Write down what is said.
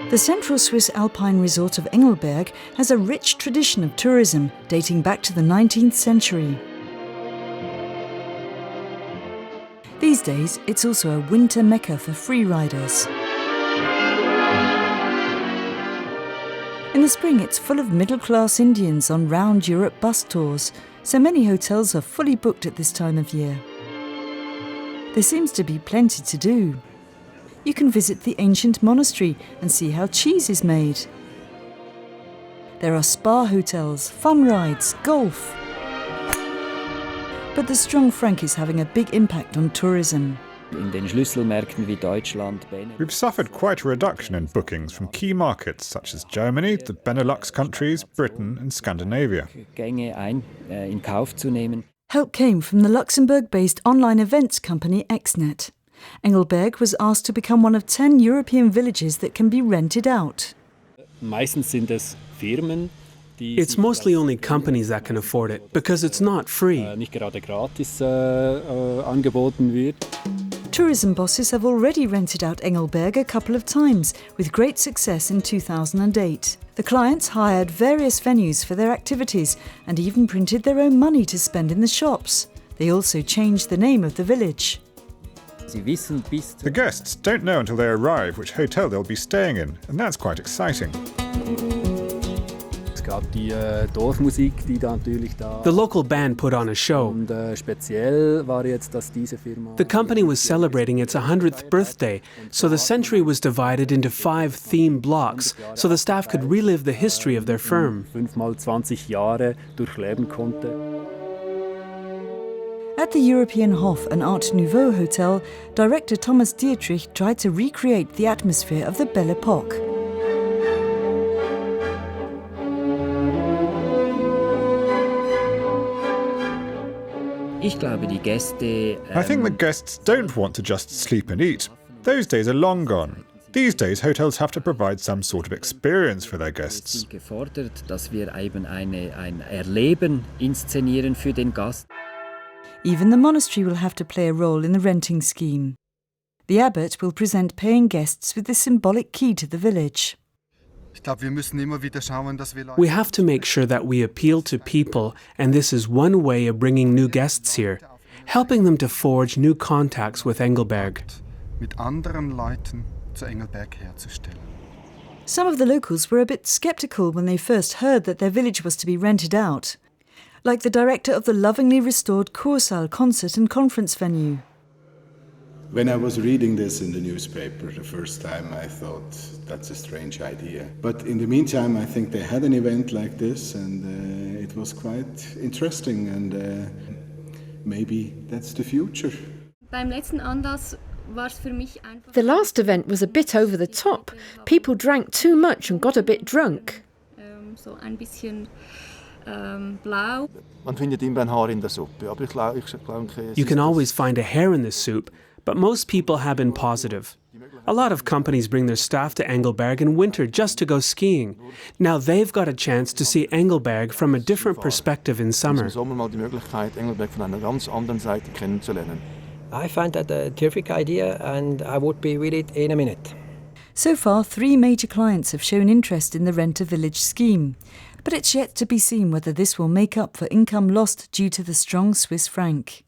The central Swiss alpine resort of Engelberg has a rich tradition of tourism dating back to the 19th century. These days, it's also a winter mecca for freeriders. In the spring, it's full of middle-class Indians on round Europe bus tours, so many hotels are fully booked at this time of year. There seems to be plenty to do. You can visit the ancient monastery and see how cheese is made. There are spa hotels, fun rides, golf. But the strong franc is having a big impact on tourism. We've suffered quite a reduction in bookings from key markets such as Germany, the Benelux countries, Britain and Scandinavia. Help came from the Luxembourg-based online events company Exnet. Engelberg was asked to become one of 10 European villages that can be rented out. It's mostly only companies that can afford it, because it's not free. Tourism bosses have already rented out Engelberg a couple of times, with great success in 2008. The clients hired various venues for their activities and even printed their own money to spend in the shops. They also changed the name of the village. The guests don't know until they arrive which hotel they'll be staying in, and that's quite exciting. The local band put on a show. The company was celebrating its 100th birthday, so the century was divided into 5 theme blocks, so the staff could relive the history of their firm. At the European Hof, an Art Nouveau hotel, director Thomas Dietrich tried to recreate the atmosphere of the Belle Époque. I think the guests don't want to just sleep and eat. Those days are long gone. These days, hotels have to provide some sort of experience for their guests. Even the monastery will have to play a role in the renting scheme. The abbot will present paying guests with the symbolic key to the village. We have to make sure that we appeal to people, and this is one way of bringing new guests here, helping them to forge new contacts with Engelberg. Some of the locals were a bit sceptical when they first heard that their village was to be rented out, like the director of the lovingly restored Kursaal concert and conference venue. When I was reading this in the newspaper the first time, I thought, that's a strange idea. But in the meantime, I think they had an event like this, and it was quite interesting, and maybe that's the future. The last event was a bit over the top. People drank too much and got a bit drunk. You can always find a hair in the soup, but most people have been positive. A lot of companies bring their staff to Engelberg in winter just to go skiing. Now they've got a chance to see Engelberg from a different perspective in summer. I find that a terrific idea, and I would be with it in a minute. So far, 3 major clients have shown interest in the rent-a-village scheme. But it's yet to be seen whether this will make up for income lost due to the strong Swiss franc.